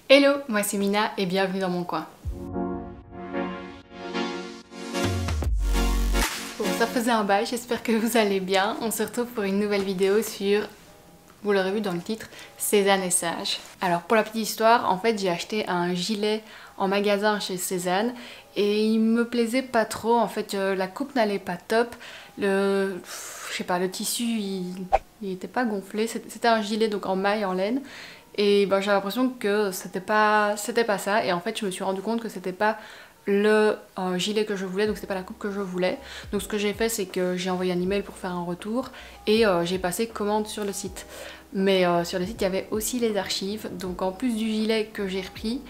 Hello, moi c'est Mina et bienvenue dans mon coin. Bon, ça faisait un bail, j'espère que vous allez bien. On se retrouve pour une nouvelle vidéo sur, vous l'aurez vu dans le titre, Cézanne et Sage. Alors pour la petite histoire, en fait j'ai acheté un gilet en magasin chez Cézanne et il me plaisait pas trop. En fait la coupe n'allait pas top, je sais pas, le tissu il était pas gonflé, c'était un gilet donc en maille en laine. Et ben, j'ai l'impression que c'était pas ça, et en fait je me suis rendu compte que c'était pas le gilet que je voulais, donc c'était pas la coupe que je voulais. Donc ce que j'ai fait, c'est que j'ai envoyé un email pour faire un retour et j'ai passé commande sur le site. Mais sur le site il y avait aussi les archives, donc en plus du gilet que j'ai repris,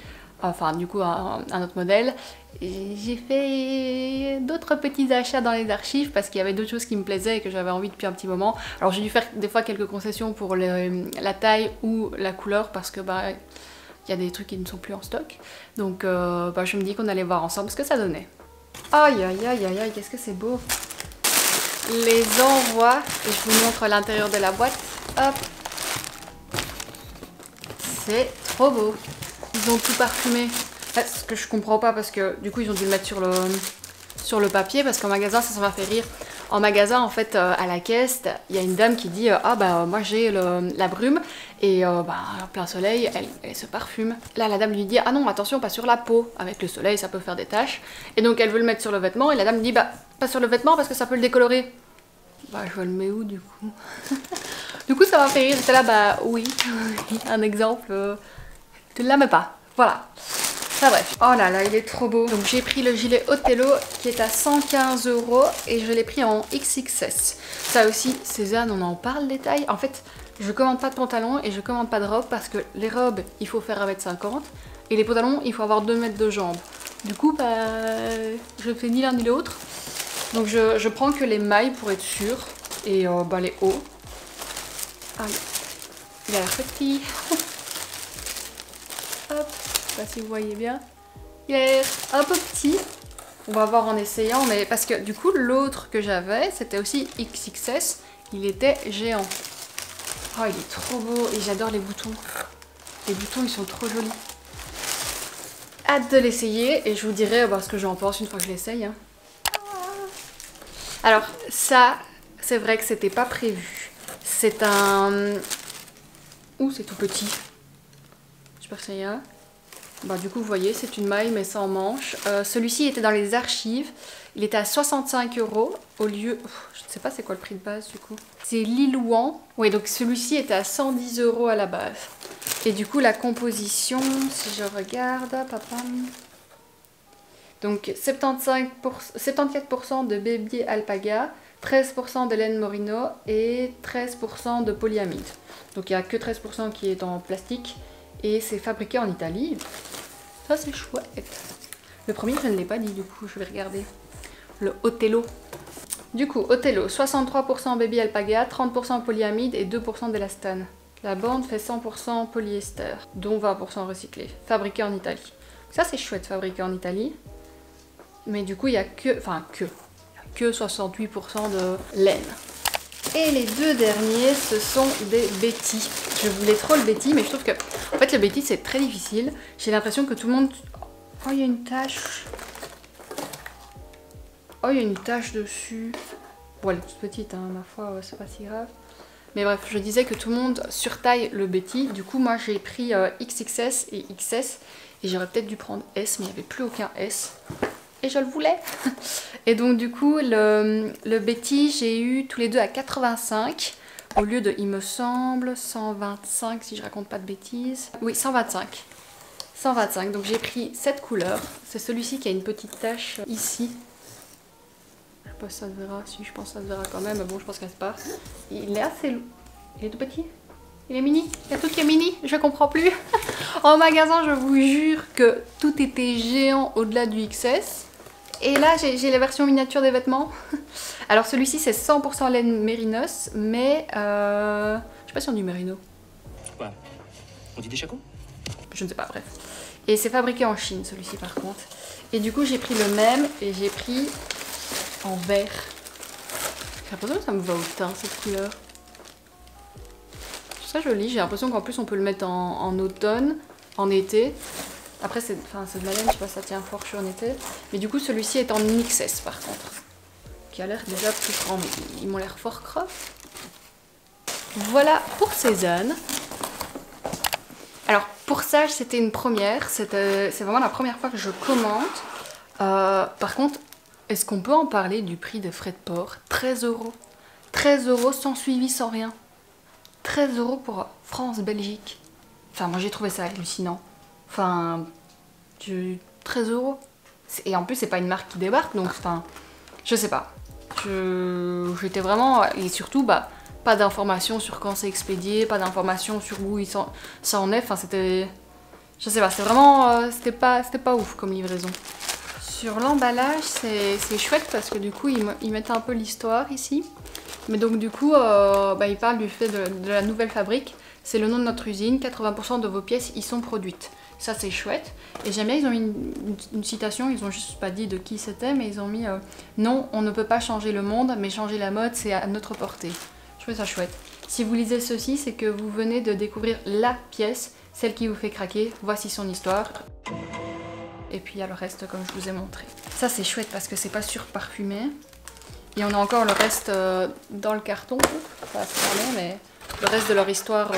enfin du coup un autre modèle, j'ai fait d'autres petits achats dans les archives parce qu'il y avait d'autres choses qui me plaisaient et que j'avais envie depuis un petit moment. Alors j'ai dû faire des fois quelques concessions pour la taille ou la couleur parce que bah il y a des trucs qui ne sont plus en stock. Donc je me dis qu'on allait voir ensemble ce que ça donnait. Aïe aïe aïe aïe aïe, qu'est-ce que c'est beau! Les envois, et je vous montre l'intérieur de la boîte. Hop! C'est trop beau! Ils ont tout parfumé. Ce que je comprends pas parce que du coup ils ont dû le mettre sur le papier parce qu'en magasin ça m'a fait rire. En magasin en fait à la caisse il y a une dame qui dit ah bah moi j'ai la brume et plein soleil elle se parfume. Là la dame lui dit ah non attention pas sur la peau, avec le soleil ça peut faire des taches, et donc elle veut le mettre sur le vêtement et la dame dit bah pas sur le vêtement parce que ça peut le décolorer. Bah je le mets où du coup? Du coup ça m'a fait rire, j'étais là bah oui un exemple, tu ne la mets pas, voilà. Enfin bref, oh là là, il est trop beau. Donc j'ai pris le gilet Othello qui est à 115 € et je l'ai pris en XXS. Ça aussi, Cézanne, on en parle des tailles. En fait, je commande pas de pantalon et je commande pas de robe parce que les robes, il faut faire 1m50 et les pantalons, il faut avoir 2 mètres de jambes. Du coup, bah, je fais ni l'un ni l'autre. Donc je prends que les mailles pour être sûre et les hauts. Ah, il a l'air petit. Hop. Je sais pas si vous voyez bien. Il est un peu petit. On va voir en essayant, mais parce que du coup l'autre que j'avais c'était aussi XXS, il était géant. Oh il est trop beau et j'adore les boutons. Les boutons ils sont trop jolis. Hâte de l'essayer et je vous dirai ce que j'en pense une fois que je l'essaye. Hein. Alors ça c'est vrai que c'était pas prévu. C'est un... Ouh c'est tout petit. J'espère que ça ira. Bah, du coup vous voyez c'est une maille mais sans manche. Celui-ci était dans les archives, il était à 65 € au lieu... je ne sais pas c'est quoi le prix de base du coup. C'est Lilouan. Oui donc celui-ci était à 110 € à la base. Et du coup la composition, si je regarde, donc 74% de baby alpaga, 13% de laine merino et 13% de polyamide. Donc il n'y a que 13% qui est en plastique. Et c'est fabriqué en Italie. Ça c'est chouette. Le premier je ne l'ai pas dit du coup, je vais regarder. Le Othello. Du coup, Othello, 63% baby alpaga, 30% polyamide et 2% d'élastane. La bande fait 100% polyester, dont 20% recyclé. Fabriqué en Italie. Ça c'est chouette, fabriqué en Italie. Mais du coup il n'y a que 68% de laine. Et les deux derniers, ce sont des Betty. Je voulais trop le Betty, mais je trouve que... En fait, le Betty, c'est très difficile. J'ai l'impression que tout le monde... Oh, il y a une tache. Oh, il y a une tache dessus. Bon, elle est toute petite, hein, ma foi, c'est pas si grave. Mais bref, je disais que tout le monde surtaille le Betty. Du coup, moi, j'ai pris XXS et XS. Et j'aurais peut-être dû prendre S, mais il n'y avait plus aucun S. Et je le voulais. Et donc du coup le Betty j'ai eu tous les deux à 85 au lieu de il me semble 125 si je raconte pas de bêtises. Oui 125. Donc j'ai pris cette couleur. C'est celui-ci qui a une petite tache ici. Je sais pas si ça se verra, si je pense que ça se verra quand même, mais bon je pense qu'elle se passe. Il est assez lourd. Il est tout petit. Il est mini. Il y a tout qui est mini, je comprends plus. En magasin je vous jure que tout était géant au-delà du XS. Et là j'ai la version miniature des vêtements. Alors celui-ci c'est 100% laine mérinos, mais je sais pas si on dit mérino. Quoi? On dit des chacons? Je ne sais pas, bref. Et c'est fabriqué en Chine celui-ci par contre. Et du coup j'ai pris le même et j'ai pris en vert. J'ai l'impression que ça me va au teint cette couleur. C'est très joli, j'ai l'impression qu'en plus on peut le mettre en automne. en été. Après c'est de la laine, je sais pas, ça tient fort chaud en été. Mais du coup celui-ci est en XS par contre. Qui a l'air déjà plus grand, mais ils m'ont l'air fort creux. Voilà pour Cézanne. Alors pour ça c'était une première, c'est vraiment la première fois que je commande. Par contre, est-ce qu'on peut en parler du prix de frais de port? 13 €. 13 € sans suivi, sans rien. 13 € pour France-Belgique. Enfin moi j'ai trouvé ça hallucinant. Enfin, 13 €. Et en plus c'est pas une marque qui débarque, donc enfin, je sais pas. J'étais vraiment... Et surtout, bah, pas d'informations sur quand c'est expédié, pas d'informations sur où ça en est. Enfin, c'était... Je sais pas, c'était vraiment... c'était pas ouf comme livraison. Sur l'emballage, c'est chouette parce que du coup, ils mettent un peu l'histoire ici. Mais donc du coup, bah, ils parlent du fait de la nouvelle fabrique. C'est le nom de notre usine, 80% de vos pièces y sont produites. Ça c'est chouette. Et j'aime bien, ils ont mis une citation, ils ont juste pas dit de qui c'était, mais ils ont mis non, on ne peut pas changer le monde, mais changer la mode, c'est à notre portée. Je trouve ça chouette. Si vous lisez ceci, c'est que vous venez de découvrir la pièce, celle qui vous fait craquer. Voici son histoire. Et puis il y a le reste comme je vous ai montré. Ça c'est chouette parce que c'est pas surparfumé. Et on a encore le reste dans le carton. Pas à se parler, mais le reste de leur histoire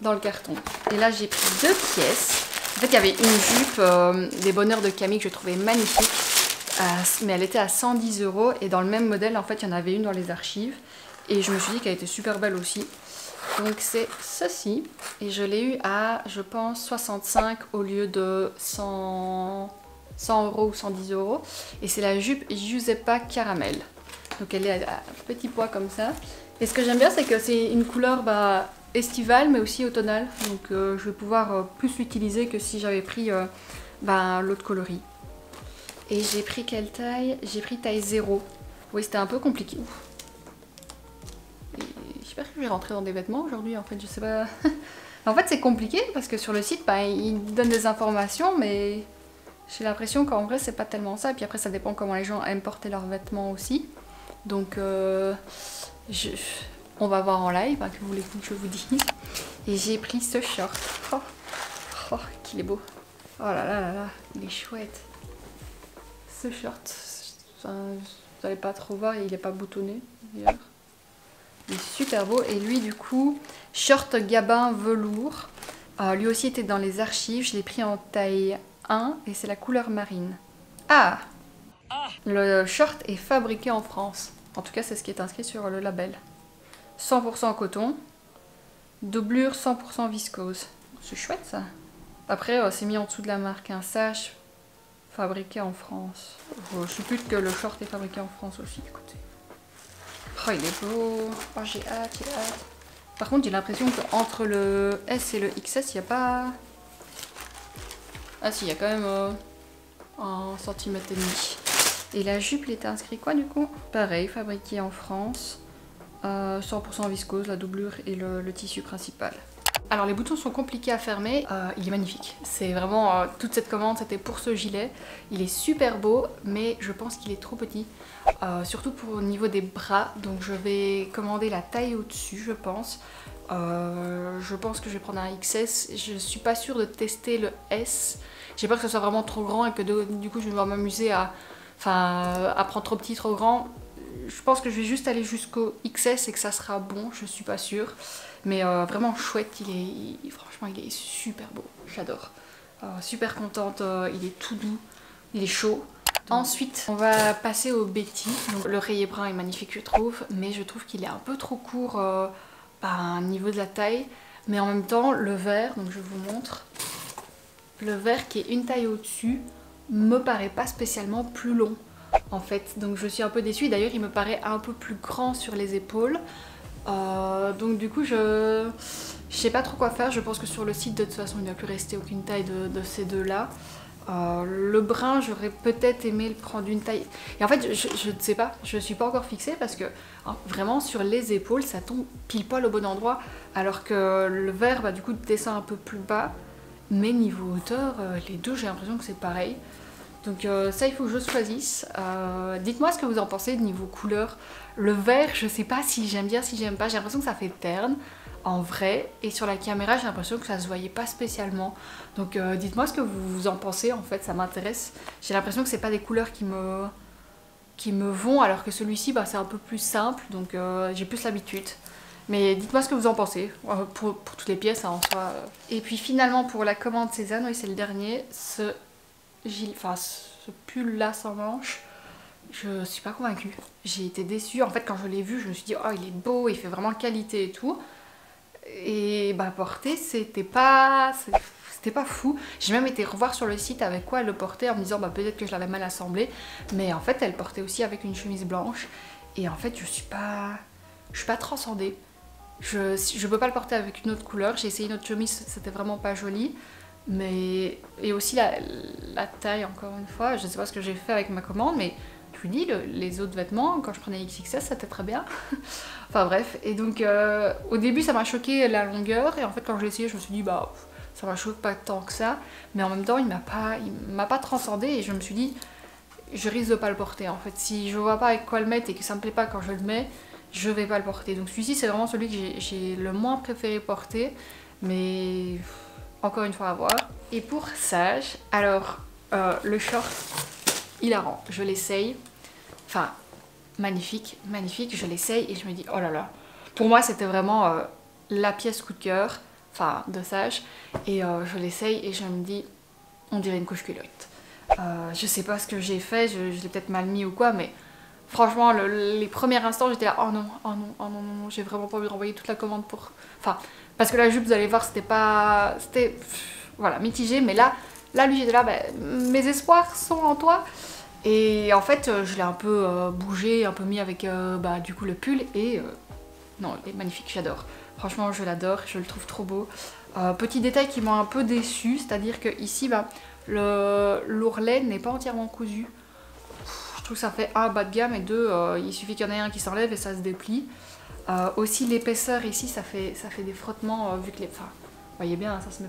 dans le carton. Et là j'ai pris 2 pièces. En fait il y avait une jupe des Bonheurs de Camille que je trouvais magnifique. Mais elle était à 110 € et dans le même modèle en fait il y en avait une dans les archives. Et je me suis dit qu'elle était super belle aussi. Donc c'est ceci. Et je l'ai eu à je pense 65 au lieu de 100 € ou 110 €. Et c'est la jupe Giuseppa Caramel. Donc elle est à petit pois comme ça. Et ce que j'aime bien c'est que c'est une couleur estivale mais aussi automnale. Donc je vais pouvoir plus l'utiliser que si j'avais pris l'autre coloris. Et j'ai pris quelle taille? J'ai pris taille 0. Oui c'était un peu compliqué. J'espère que je vais rentrer dans des vêtements aujourd'hui en fait, je sais pas. En fait c'est compliqué parce que sur le site ils donnent des informations mais j'ai l'impression qu'en vrai c'est pas tellement ça. Et puis après ça dépend comment les gens aiment porter leurs vêtements aussi. Donc on va voir en live, que voulez-vous que je vous dise. Et j'ai pris ce short. Oh qu'il est beau. Oh là là là là, il est chouette. Ce short, vous n'allez pas trop voir, il n'est pas boutonné d'ailleurs. Il est super beau. Et lui du coup, short gabin velours. Lui aussi était dans les archives, je l'ai pris en taille 1 et c'est la couleur marine. Ah! Le short est fabriqué en France. En tout cas, c'est ce qui est inscrit sur le label. 100% coton, doublure 100% viscose. C'est chouette ça. Après, c'est mis en dessous de la marque un sash fabriqué en France. Je suppose que le short est fabriqué en France aussi. Écoutez. Oh, il est beau. Oh, j'ai hâte, j'ai hâte. Par contre, j'ai l'impression qu'entre le S et le XS, il n'y a pas... Ah si, il y a quand même 1,5 cm. Et la jupe, il était inscrit quoi du coup? Pareil, fabriqué en France. 100% viscose, la doublure et le tissu principal. Alors les boutons sont compliqués à fermer, il est magnifique. C'est vraiment, toute cette commande c'était pour ce gilet. Il est super beau, mais je pense qu'il est trop petit. Surtout pour au niveau des bras, donc je vais commander la taille au-dessus je pense. Je pense que je vais prendre un XS, je suis pas sûre de tester le S. J'ai peur que ce soit vraiment trop grand et que du coup je vais devoir m'amuser à prendre trop petit, trop grand. Je pense que je vais juste aller jusqu'au XS et que ça sera bon, je suis pas sûre. Mais vraiment chouette, franchement il est super beau, j'adore. Super contente, il est tout doux, il est chaud. Ensuite, on va passer au Betty. Donc, le rayé brun est magnifique je trouve, mais je trouve qu'il est un peu trop court au niveau de la taille. Mais en même temps, le vert, donc je vous montre, le vert qui est une taille au-dessus, me paraît pas spécialement plus long en fait. Donc je suis un peu déçue, d'ailleurs il me paraît un peu plus grand sur les épaules. Donc du coup je sais pas trop quoi faire, je pense que sur le site de toute façon il ne va plus rester aucune taille de ces deux là. Le brun j'aurais peut-être aimé le prendre une taille, et en fait je ne sais pas, je suis pas encore fixée parce que vraiment sur les épaules ça tombe pile poil au bon endroit, alors que le vert du coup descend un peu plus bas, mais niveau hauteur les deux j'ai l'impression que c'est pareil. Donc ça il faut que je choisisse. Dites-moi ce que vous en pensez de niveau couleur. Le vert je sais pas si j'aime bien, si j'aime pas, j'ai l'impression que ça fait terne. en vrai, et sur la caméra j'ai l'impression que ça se voyait pas spécialement. Donc dites-moi ce que vous en pensez, en fait ça m'intéresse. J'ai l'impression que c'est pas des couleurs qui me vont, alors que celui-ci bah, c'est un peu plus simple, donc j'ai plus l'habitude. Mais dites-moi ce que vous en pensez, pour toutes les pièces hein, en soi. Et puis finalement pour la commande Cézanne, oui c'est le dernier, ce pull là sans manches, je suis pas convaincue. J'ai été déçue, en fait quand je l'ai vu je me suis dit oh il est beau, il fait vraiment qualité et tout. Et bah porter c'était pas fou. J'ai même été revoir sur le site avec quoi elle le portait en me disant bah peut-être que je l'avais mal assemblé. Mais en fait elle portait aussi avec une chemise blanche. Et en fait je suis pas transcendée. Je peux pas le porter avec une autre couleur. J'ai essayé une autre chemise, c'était vraiment pas joli. Mais... Et aussi la taille encore une fois. Je sais pas ce que j'ai fait avec ma commande mais je vous dis les autres vêtements quand je prenais XXS c'était très bien. Enfin bref, et donc au début ça m'a choqué la longueur et en fait quand je l'ai essayé je me suis dit bah ça m'a choqué pas tant que ça, mais en même temps il m'a pas transcendé et je me suis dit je risque de pas le porter en fait. Si je vois pas avec quoi le mettre et que ça me plaît pas quand je le mets, je vais pas le porter. Donc celui-ci c'est vraiment celui que j'ai le moins préféré porter, mais encore une fois à voir. Et pour Sage, alors le short hilarant, je l'essaye, enfin magnifique, magnifique, je l'essaye et je me dis oh là là. Pour moi c'était vraiment la pièce coup de cœur, enfin de Sage, et je l'essaye et je me dis on dirait une couche culotte. Je sais pas ce que j'ai fait, je l'ai peut-être mal mis ou quoi, mais franchement les premiers instants j'étais là oh non, oh non, oh non, non, j'ai vraiment pas envie de renvoyer toute la commande pour... Enfin, parce que la jupe vous allez voir c'était pas... C'était... Voilà, mitigé, mais là lui j'étais là, bah, mes espoirs sont en toi. Et en fait, je l'ai un peu bougé, un peu mis avec bah, du coup le pull et non, il est magnifique, j'adore. Franchement, je l'adore, je le trouve trop beau. Petit détail qui m'a un peu déçu, c'est-à-dire que ici, bah, l'ourlet n'est pas entièrement cousu. Je trouve que ça fait un bas de gamme et deux, il suffit qu'il y en ait un qui s'enlève et ça se déplie. Aussi l'épaisseur ici, ça fait des frottements vu que les... Enfin, vous voyez bien, ça se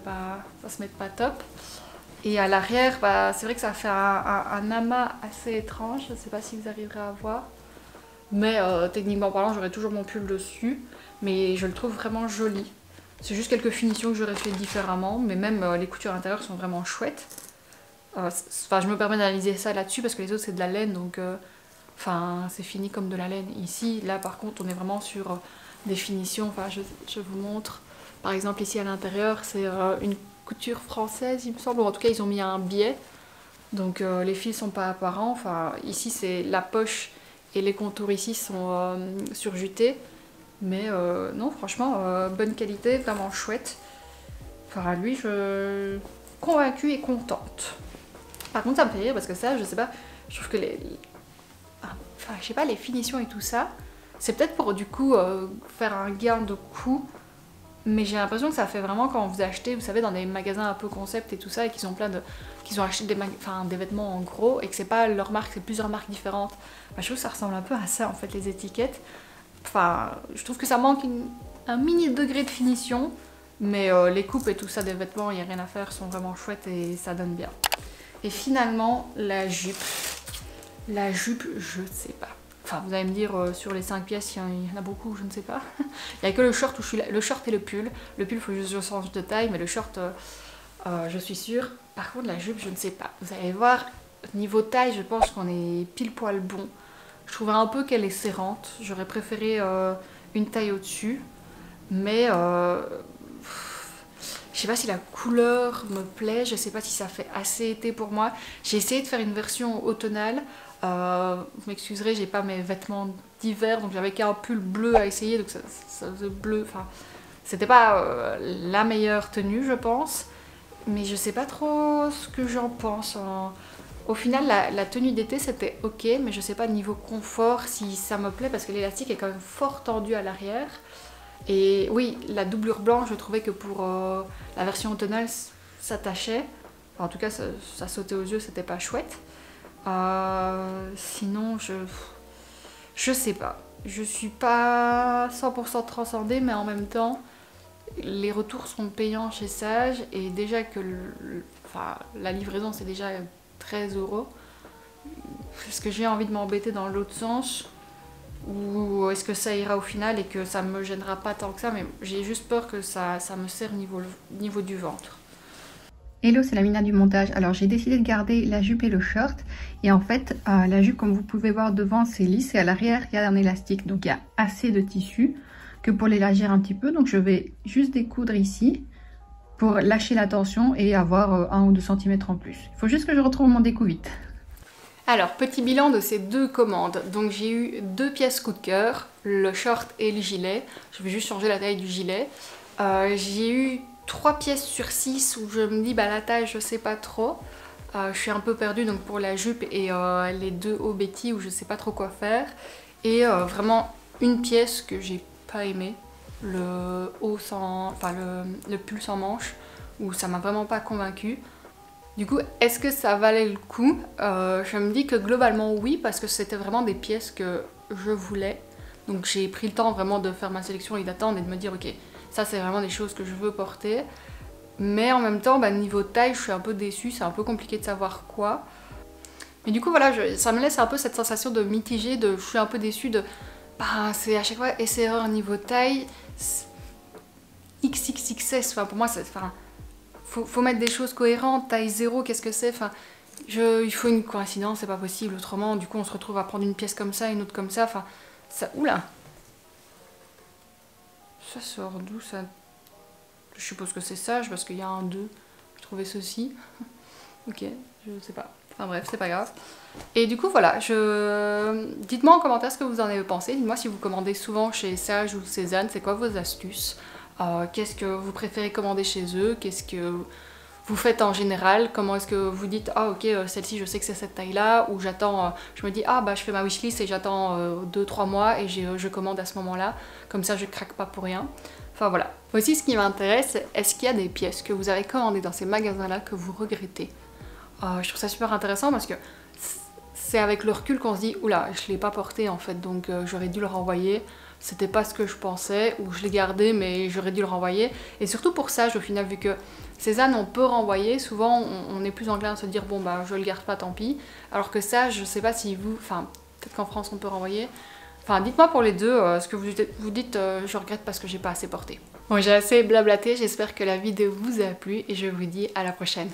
met pas top. Et à l'arrière, bah, c'est vrai que ça fait un amas assez étrange, je ne sais pas si vous arriverez à voir. Mais techniquement parlant, j'aurais toujours mon pull dessus, mais je le trouve vraiment joli. C'est juste quelques finitions que j'aurais fait différemment, mais même les coutures intérieures sont vraiment chouettes. Enfin, je me permets d'analyser ça là-dessus parce que les autres c'est de la laine, donc enfin, c'est fini comme de la laine. Ici, là par contre, on est vraiment sur des finitions, enfin je vous montre. Par exemple ici à l'intérieur, c'est une couture française il me semble, ou en tout cas ils ont mis un biais, donc les fils sont pas apparents. Enfin ici c'est la poche et les contours ici sont surjutés, mais non franchement bonne qualité, vraiment chouette. Enfin lui je suis convaincue et contente. Par contre ça me fait rire parce que ça je sais pas, je trouve que enfin je sais pas, les finitions et tout ça, c'est peut-être pour du coup faire un gain de coût. Mais j'ai l'impression que ça fait vraiment quand vous achetez, vous savez, dans des magasins un peu concept et tout ça, et qu'ils ont qu'ils ont acheté des vêtements en gros, et que c'est pas leur marque, c'est plusieurs marques différentes. Bah, je trouve que ça ressemble un peu à ça en fait, les étiquettes. Enfin, je trouve que ça manque un mini degré de finition, mais les coupes et tout ça des vêtements, il n'y a rien à faire, sont vraiment chouettes et ça donne bien. Et finalement, la jupe. La jupe, je sais pas. Enfin, vous allez me dire, sur les 5 pièces, il y en a beaucoup, je ne sais pas. Il n'y a que le short où je suis là. Le short et le pull. Le pull, il faut juste que je change de taille, mais le short, je suis sûre. Par contre, la jupe, je ne sais pas. Vous allez voir, niveau taille, je pense qu'on est pile poil bon. Je trouve un peu qu'elle est serrante. J'aurais préféré une taille au-dessus. Mais je sais pas si la couleur me plaît, je sais pas si ça fait assez été pour moi. J'ai essayé de faire une version automnale. Vous m'excuserez, j'ai pas mes vêtements d'hiver, donc j'avais qu'un pull bleu à essayer, donc ça faisait bleu. Enfin, c'était pas la meilleure tenue, je pense. Mais je sais pas trop ce que j'en pense. Au final, la tenue d'été c'était ok, mais je sais pas niveau confort si ça me plaît parce que l'élastique est quand même fort tendu à l'arrière. Et oui, la doublure blanche, je trouvais que pour la version automnale, ça tachait. Enfin, en tout cas, ça sautait aux yeux, c'était pas chouette. Sinon, je sais pas. Je suis pas 100% transcendée, mais en même temps, les retours sont payants chez Sage. Et déjà que enfin, la livraison, c'est déjà 13 €. Est-ce que j'ai envie de m'embêter dans l'autre sens? ou est-ce que ça ira au final et que ça me gênera pas tant que ça, mais j'ai juste peur que ça me serre niveau du ventre. Hello, c'est la Mina du montage. Alors j'ai décidé de garder la jupe et le short. Et en fait, la jupe, comme vous pouvez voir devant, c'est lisse. Et à l'arrière, il y a un élastique. Donc il y a assez de tissu que pour l'élargir un petit peu. Donc je vais juste découdre ici pour lâcher la tension et avoir 1 ou 2 cm en plus. Il faut juste que je retrouve mon découp vite. Alors, petit bilan de ces 2 commandes. Donc j'ai eu 2 pièces coup de cœur, le short et le gilet. Je vais juste changer la taille du gilet. J'ai eu 3 pièces sur 6 où je me dis bah la taille je sais pas trop. Je suis un peu perdue donc pour la jupe et les 2 hauts Betty où je sais pas trop quoi faire. Et vraiment une pièce que j'ai pas aimé, le haut sans, enfin le pull sans manche, où ça m'a vraiment pas convaincue. Du coup, est-ce que ça valait le coup? Je me dis que globalement oui, parce que c'était vraiment des pièces que je voulais. Donc j'ai pris le temps vraiment de faire ma sélection et d'attendre et de me dire ok, ça c'est vraiment des choses que je veux porter. Mais en même temps, bah, niveau taille, je suis un peu déçue, c'est un peu compliqué de savoir quoi. Mais du coup voilà, ça me laisse un peu cette sensation de mitigé, je suis un peu déçue de... Bah c'est à chaque fois essai erreur niveau taille, XXXS, enfin pour moi c'est... Enfin, faut mettre des choses cohérentes, taille 0, qu'est-ce que c'est? Enfin, il faut une coïncidence, c'est pas possible, autrement du coup on se retrouve à prendre une pièce comme ça, une autre comme ça, enfin... Ça... Oula! Ça sort d'où ça? Je suppose que c'est sage parce qu'il y a un 2. Je trouvais ceci. Ok, je sais pas. Enfin bref, c'est pas grave. Et du coup voilà, dites-moi en commentaire ce que vous en avez pensé. Dites-moi si vous commandez souvent chez Sage ou Cézanne, c'est quoi vos astuces? Qu'est-ce que vous préférez commander chez eux? Qu'est-ce que vous faites en général? Comment est-ce que vous dites ah ok celle-ci je sais que c'est cette taille là, ou j'attends, je me dis ah bah je fais ma wishlist et j'attends 2-3 mois et je commande à ce moment-là, comme ça je craque pas pour rien. Enfin voilà. Aussi ce qui m'intéresse, est-ce qu'il y a des pièces que vous avez commandées dans ces magasins là que vous regrettez? Je trouve ça super intéressant parce que c'est avec le recul qu'on se dit oula je l'ai pas porté en fait donc j'aurais dû le renvoyer. C'était pas ce que je pensais, ou je l'ai gardé mais j'aurais dû le renvoyer. Et surtout pour Sage au final, vu que Cézanne on peut renvoyer, souvent on est plus enclin à se dire bon bah je le garde pas tant pis. Alors que Sage, je sais pas si vous, enfin peut-être qu'en France on peut renvoyer. Enfin dites-moi pour les deux ce que vous dites je regrette parce que j'ai pas assez porté. Bon j'ai assez blablaté, j'espère que la vidéo vous a plu et je vous dis à la prochaine.